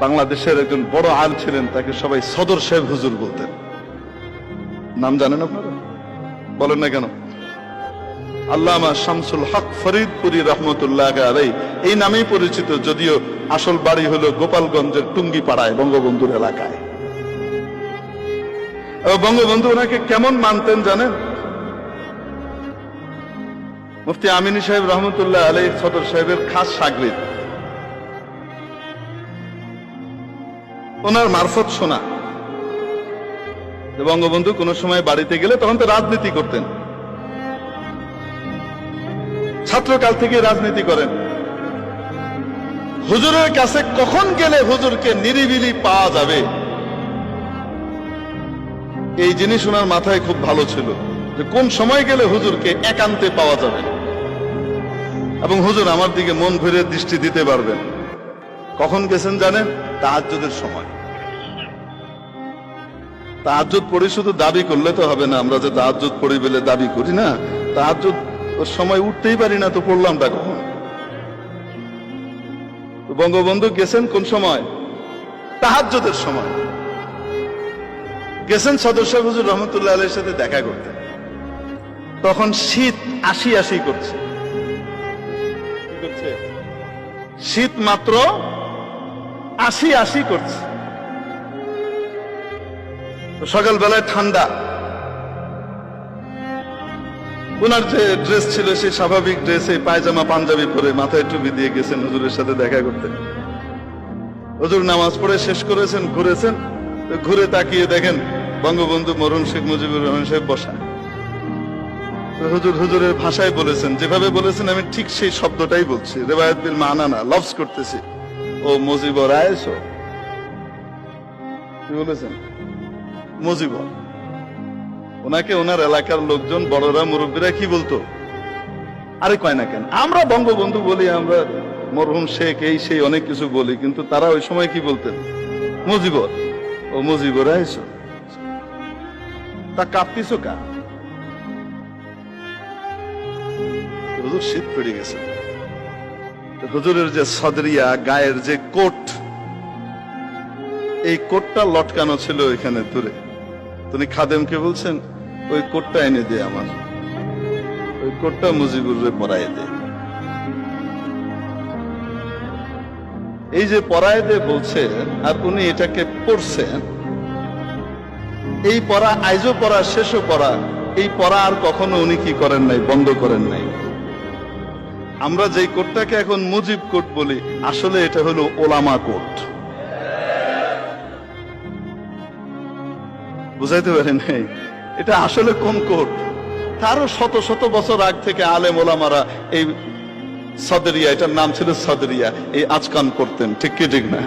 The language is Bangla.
বাংলাদেশের একজন বড় আলেম ছিলেন, তাকে সবাই সদর সাহেব হুজুর বলতেন। নাম জানেন আপনারা? বলেন না কেন? আল্লামা শামসুল হক ফরিদপুরি রহমতুল্লাহ আলাইহি এই নামেই পরিচিত, যদিও আসল বাড়ি হলো গোপালগঞ্জের টুঙ্গিপাড়ায়, বঙ্গবন্ধুর এলাকায়। বঙ্গবন্ধু ওনাকে কেমন মানতেন জানেন? মুফতি আমিনী সাহেব রহমতুল্লাহ আলাইহি সদর সাহেবের খাস শাগরিদ। ওনার মারফত শোনা বঙ্গবন্ধু কোন সময় বাড়িতে গেলে তখন তো রাজনীতি করতেন, ছাত্রকাল থেকে রাজনীতি করেন। হুজুরের কাছে কখন গেলে হুজুরকে নিরিবিলি পাওয়া যাবে, এই জিনিস ওনার মাথায় খুব ভালো ছিল, যে কোন সময় গেলে হুজুরকে একান্তে পাওয়া যাবে এবং হুজুর আমার দিকে মন ভরে দৃষ্টি দিতে পারবেন। কখন গেছেন জানেন? তাহাজ্জুদের সময়। তাহাজ্জুদ পড়ি শুধু দাবি করলে তো হবে না, আমরা যে তাহাজ্জুদ পড়ি বলে দাবি করি না, তাহাজ্জুদ ওর সময় উঠতেই পারি না, তো পড়লামটা কখন? বঙ্গবন্ধু গেছেন কোন সময়? তাহাজ্জুদের সময় গেছেন সদর সাহেব হুজুর রহমতুল্লাহ আলাইহির সাথে দেখা করতে। তখন শীত আসি আসি করছে, শীত মাত্র আসি আসি করছে। সকালবেলায় ঠান্ডা, ওনার যে ড্রেস ছিল সেই স্বাভাবিক ড্রেস, এই পায়জামা পাঞ্জাবি পরে মাথায় টুপি দিয়ে গেছেন হুজুরের সাথে দেখা করতে। হুজুর নামাজ পড়ে শেষ করেছেন, ঘুরেছেন, ঘুরে তাকিয়ে দেখেন বঙ্গবন্ধু মরহুম শেখ মুজিবুর রহমান সাহেব বসা। হুজুর হুজুরের ভাষায় বলেছেন, যেভাবে বলেছেন আমি ঠিক সেই শব্দটাই বলছি, রেবায়াত বিল মানা না, লফজ করতেছি। ও মুজিবর আয়েছো, কি বলেছেন? মুজিবর। ওনাকে ওনার এলাকার লোকজন, বড়রা, মুরব্বীরা কি বলতো? আরে কয় না কেন, আমরা বঙ্গবন্ধু বলি, আমরা মরহুম শেখ এই সেই অনেক কিছু বলি, কিন্তু তারা ওই সময় কি বলতেন? মুজিবর। ও মুজিবর আয়েছো, তা কাঁপতিস কা? হুজুর শীত পড়ে গেছে। হুজুরের যে সদরিয়া, গায়ের যে কোট, এই কোটটা লটকানো ছিল এখানে দূরে। তিনি খাদেমকে বলছেন, ওই কোটটা এনে দে আমার, ওই কোটটা মুজিবুরে পরায় দে। এই যে পরায় দে বলছেন, আর উনি এটাকে পড়ছেন। এই পড়া আইজও পড়া, শেষও পড়া, এই পড়া আর কখনো উনি কি করেন নাই, বন্ধ করেন নাই। আমরা যেই কোটটাকে এখন মুজিব কোট বলি, আসলে এটা হলো ওলামা কোট। বুঝাইতে পারেন নাই? এটা আসলে কোন কোট? তারও শত শত বছর আগ থেকে আলেম ওলামারা এই সদরিয়া, এটার নাম ছিল সদরিয়া, এই আজকান করতেন। ঠিক কি ঠিক না?